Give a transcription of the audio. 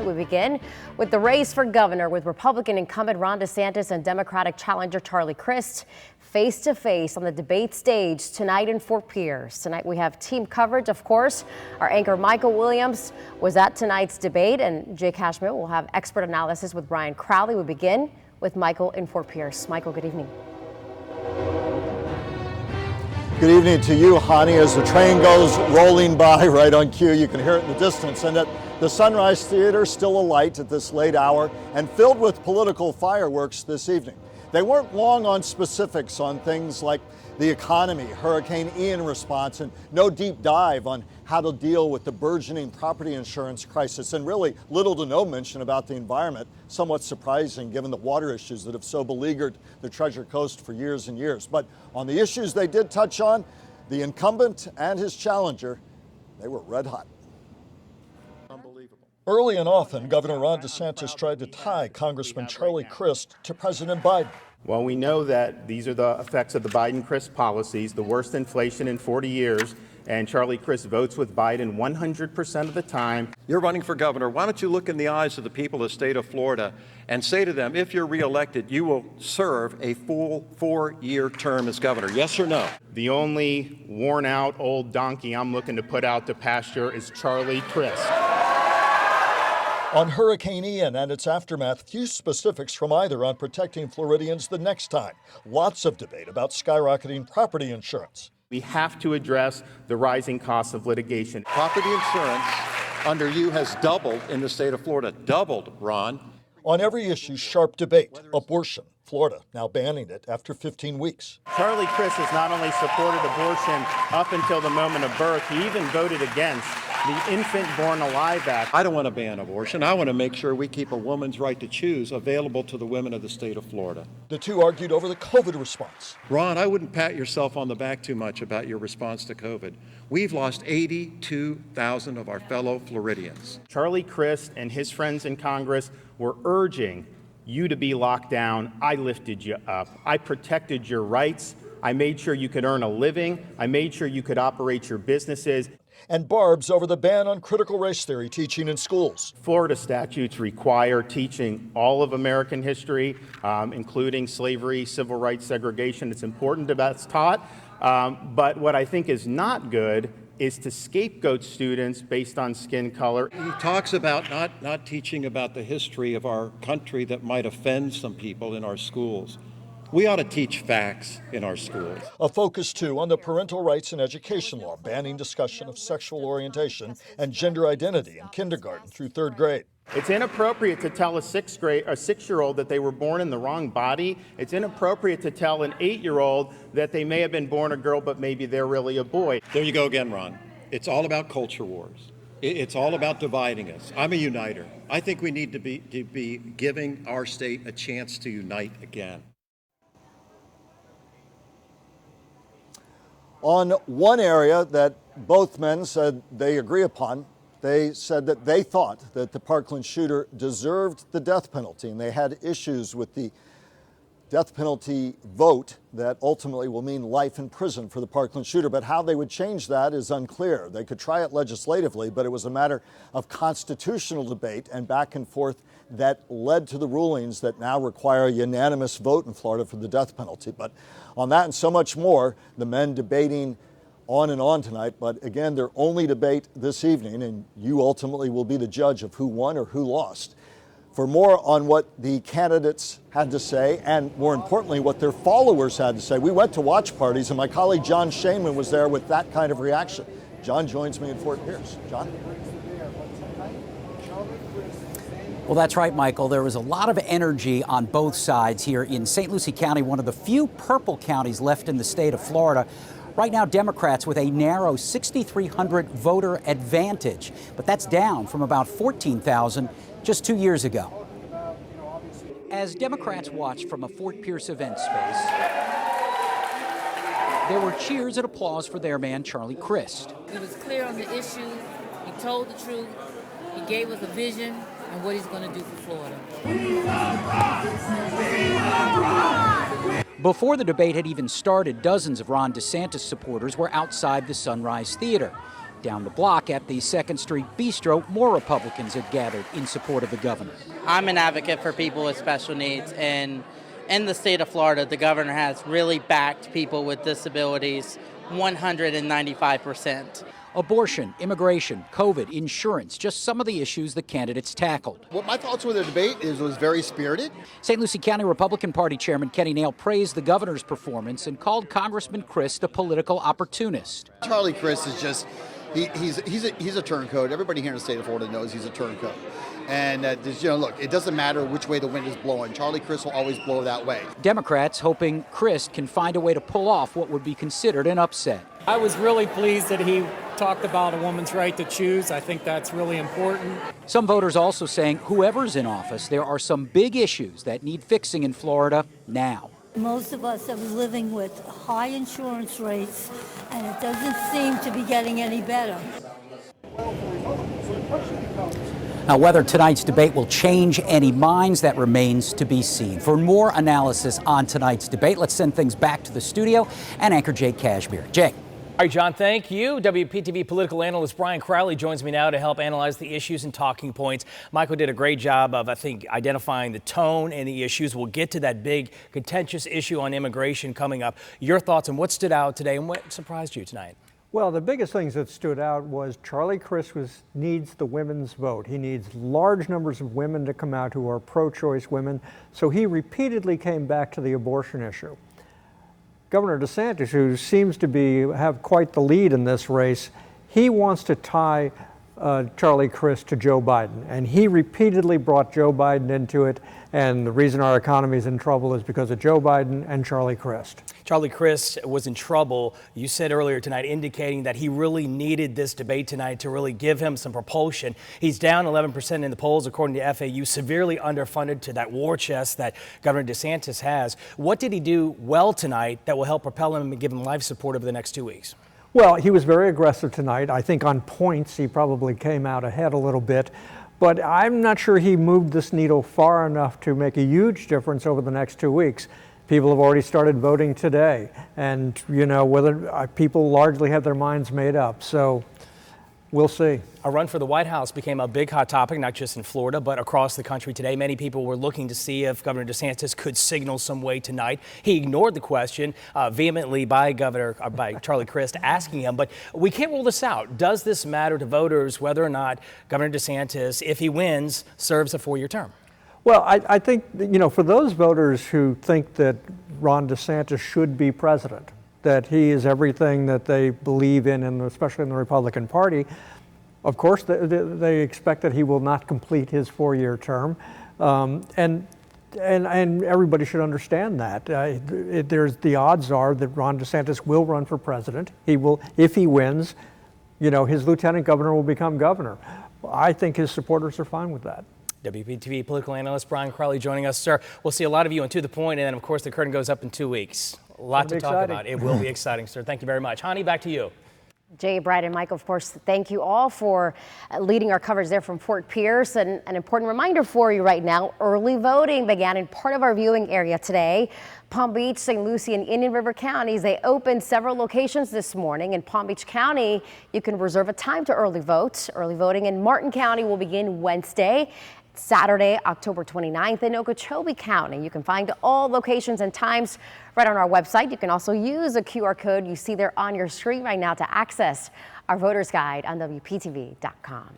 We begin with the race for governor with Republican incumbent Ron DeSantis and Democratic challenger Charlie Crist face to face on the debate stage tonight in Fort Pierce. Tonight we have team coverage, of course. Our anchor Michael Williams was at tonight's debate, and Jay Cashmere will have expert analysis with Brian Crowley. We begin with Michael in Fort Pierce. Michael, good evening. Good evening to you, Hani. As the train goes rolling by right on cue, you can hear it in the distance. And at the Sunrise Theater, still alight at this late hour and filled with political fireworks this evening. They weren't long on specifics on things like the economy, Hurricane Ian response, and no deep dive on how to deal with the burgeoning property insurance crisis, and really little to no mention about the environment. Somewhat surprising given the water issues that have so beleaguered the Treasure Coast for years and years. But on the issues they did touch on, the incumbent and his challenger, they were red hot. Unbelievable. Early and often, Governor Ron DeSantis tried to tie Congressman Charlie Crist to President Biden. Well, we know that these are the effects of the Biden-Crist policies, the worst inflation in 40 years, and Charlie Crist votes with Biden 100% of the time. You're running for governor. Why don't you look in the eyes of the people of the state of Florida and say to them, if you're reelected, you will serve a full 4-year term as governor, yes or no? The only worn-out old donkey I'm looking to put out to pasture is Charlie Crist. On Hurricane Ian and its aftermath, few specifics from either on protecting Floridians the next time. Lots of debate about skyrocketing property insurance. We have to address the rising costs of litigation. Property insurance under you has doubled in the state of Florida. Doubled, Ron. On every issue, sharp debate. Abortion. Florida now banning it after 15 weeks. Charlie Crist has not only supported abortion up until the moment of birth, he even voted against the Infant Born Alive Act. I don't want to ban abortion. I want to make sure we keep a woman's right to choose available to the women of the state of Florida. The two argued over the COVID response. Ron, I wouldn't pat yourself on the back too much about your response to COVID. We've lost 82,000 of our fellow Floridians. Charlie Crist and his friends in Congress were urging you to be locked down. I lifted you up. I protected your rights. I made sure you could earn a living. I made sure you could operate your businesses. And barbs over the ban on critical race theory teaching in schools. Florida statutes require teaching all of American history, including slavery, civil rights, segregation. It's important that that's taught. But what I think is not good is to scapegoat students based on skin color. He talks about not teaching about the history of our country that might offend some people in our schools. We ought to teach facts in our schools. A focus, too, on the parental rights and education law, banning discussion of sexual orientation and gender identity in kindergarten through 3rd grade. It's inappropriate to tell a 6-year-old that they were born in the wrong body. It's inappropriate to tell an 8-year-old that they may have been born a girl, but maybe they're really a boy. There you go again, Ron. It's all about culture wars. It's all about dividing us. I'm a uniter. I think we need to be giving our state a chance to unite again. On one area that both men said they agree upon, they said that they thought that the Parkland shooter deserved the death penalty, and they had issues with the death penalty vote that ultimately will mean life in prison for the Parkland shooter. But how they would change that is unclear. They could try it legislatively, but it was a matter of constitutional debate and back and forth that led to the rulings that now require a unanimous vote in Florida for the death penalty. But on that and so much more, the men debating on and on tonight. But again, their only debate this evening, and you ultimately will be the judge of who won or who lost. For more on what the candidates had to say, and more importantly, what their followers had to say, we went to watch parties, and my colleague John Shainman was there with that kind of reaction. John joins me in Fort Pierce. John? Well, that's right, Michael. There was a lot of energy on both sides here in St. Lucie County, one of the few purple counties left in the state of Florida. Right now, Democrats with a narrow 6,300 voter advantage, but that's down from about 14,000 just 2 years ago. As Democrats watched from a Fort Pierce event space, there were cheers and applause for their man, Charlie Crist. He was clear on the issue. He told the truth. He gave us a vision and what he's going to do for Florida. Before the debate had even started, dozens of Ron DeSantis supporters were outside the Sunrise Theater. Down the block at the 2nd Street Bistro, more Republicans had gathered in support of the governor. I'm an advocate for people with special needs, and in the state of Florida, the governor has really backed people with disabilities 195%. Abortion, immigration, COVID, insurance, just some of the issues the candidates tackled. What my thoughts with the debate was very spirited. St. Lucie County Republican Party Chairman Kenny Nail praised the governor's performance and called Congressman Crist a political opportunist. Charlie Crist is just, he's a turncoat. Everybody here in the state of Florida knows he's a turncoat. And look, it doesn't matter which way the wind is blowing. Charlie Crist will always blow that way. Democrats hoping Crist can find a way to pull off what would be considered an upset. I was really pleased that he talked about a woman's right to choose. I think that's really important. Some voters also saying whoever's in office, there are some big issues that need fixing in Florida now. Most of us are living with high insurance rates, and it doesn't seem to be getting any better. Now, whether tonight's debate will change any minds, that remains to be seen. For more analysis on tonight's debate, let's send things back to the studio and anchor Jake Kashmir. Jake. All right, John, thank you. WPTV political analyst Brian Crowley joins me now to help analyze the issues and talking points. Michael did a great job of, I think, identifying the tone and the issues. We'll get to that big contentious issue on immigration coming up. Your thoughts on what stood out today and what surprised you tonight? Well, the biggest things that stood out was Charlie Crist needs the women's vote. He needs large numbers of women to come out who are pro-choice women. So he repeatedly came back to the abortion issue. Governor DeSantis, who seems to have quite the lead in this race, he wants to tie Charlie Crist to Joe Biden. And he repeatedly brought Joe Biden into it. And the reason our economy is in trouble is because of Joe Biden and Charlie Crist. Charlie Crist was in trouble, you said earlier tonight, indicating that he really needed this debate tonight to really give him some propulsion. He's down 11% in the polls, according to FAU, severely underfunded to that war chest that Governor DeSantis has. What did he do well tonight that will help propel him and give him life support over the next 2 weeks? Well, he was very aggressive tonight. I think on points he probably came out ahead a little bit. But I'm not sure he moved this needle far enough to make a huge difference over the next 2 weeks. People have already started voting today. And, whether people largely have their minds made up. So we'll see. A run for the White House became a big hot topic, not just in Florida, but across the country today. Many people were looking to see if Governor DeSantis could signal some way tonight. He ignored the question vehemently by Charlie Crist asking him. But we can't rule this out. Does this matter to voters whether or not Governor DeSantis, if he wins, serves a 4-year term? Well, I think, for those voters who think that Ron DeSantis should be president, that he is everything that they believe in, and especially in the Republican Party, of course, they expect that he will not complete his 4-year term, and everybody should understand that. The odds are that Ron DeSantis will run for president. He will, if he wins, his lieutenant governor will become governor. I think his supporters are fine with that. WPTV political analyst Brian Crowley joining us, sir. We'll see a lot of you on To The Point, and then, of course, the curtain goes up in 2 weeks. A lot to talk about. It will be exciting, sir. Thank you very much. Hani, back to you. Jay, Brad, and Mike, of course, thank you all for leading our coverage there from Fort Pierce. And an important reminder for you right now, early voting began in part of our viewing area today. Palm Beach, St. Lucie, and Indian River counties, they opened several locations this morning. In Palm Beach County, you can reserve a time to early vote. Early voting in Martin County will begin Wednesday, Saturday, October 29th in Okeechobee County. You can find all locations and times right on our website. You can also use a QR code you see there on your screen right now to access our voter's guide on WPTV.com.